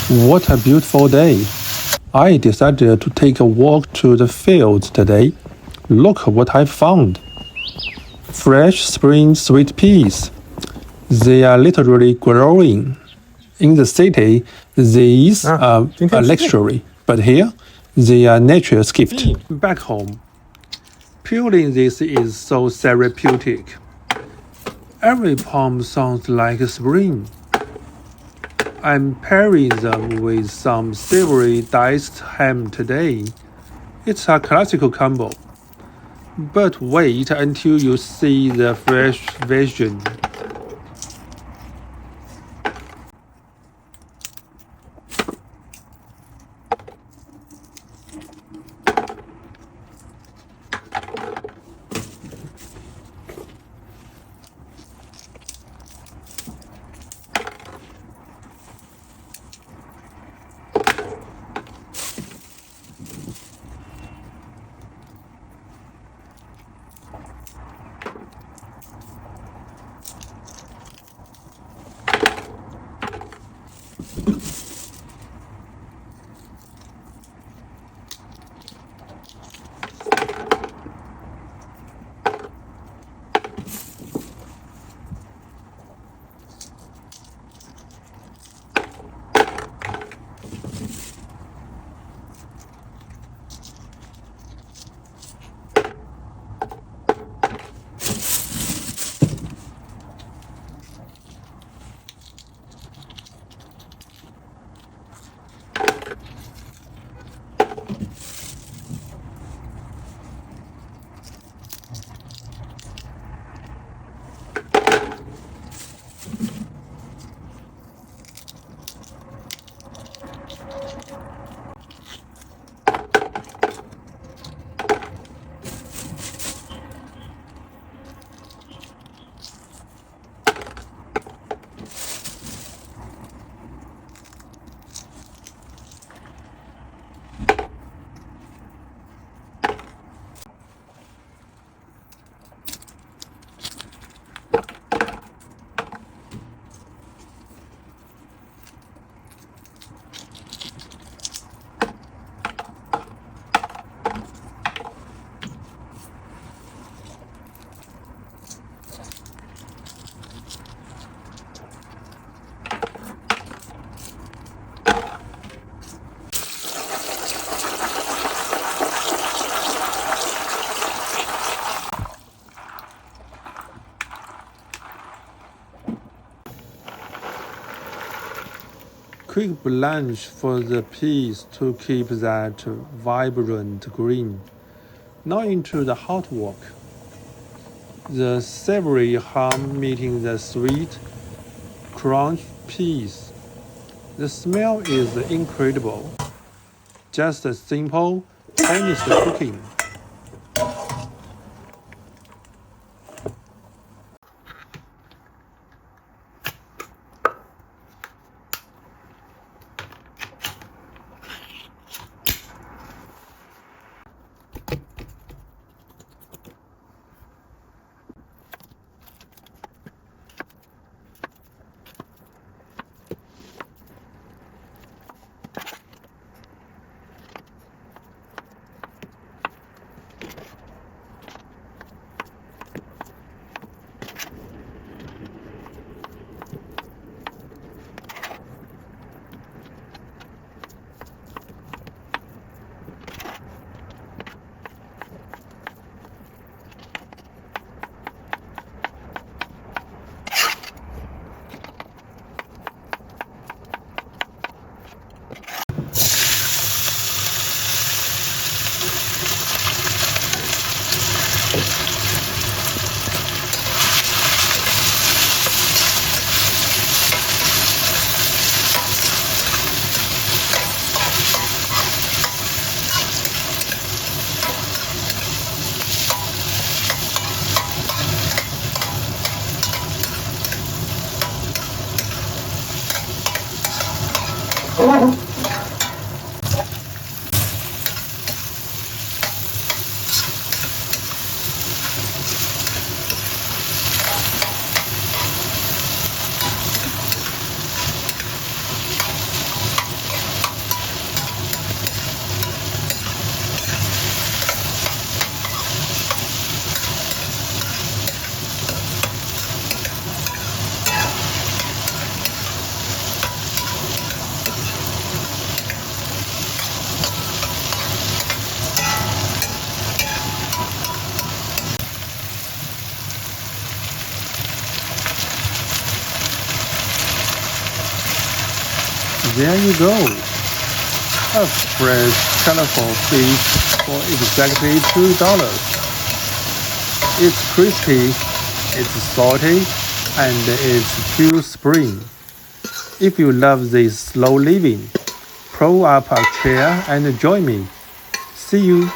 What a beautiful day! I decided to take a walk to the fields today. Look what I found. Fresh spring sweet peas. They are literally growing. In the city, these are a luxury, but here, they are nature's gift. Back home, peeling this is so therapeutic. Every palm sounds like spring. I'm pairing them with some savory diced ham today. It's a classical combo. But wait until you see the fresh version. Quick blanch for the peas to keep that vibrant green. Now into the hot wok. The savory ham meeting the sweet, crunch peas. The smell is incredible. Just a simple, honest cooking. There you go. A fresh, colorful fish for exactly $2. It's crispy, it's salty, and it's pure spring. If you love this slow living, pull up a chair and join me. See you.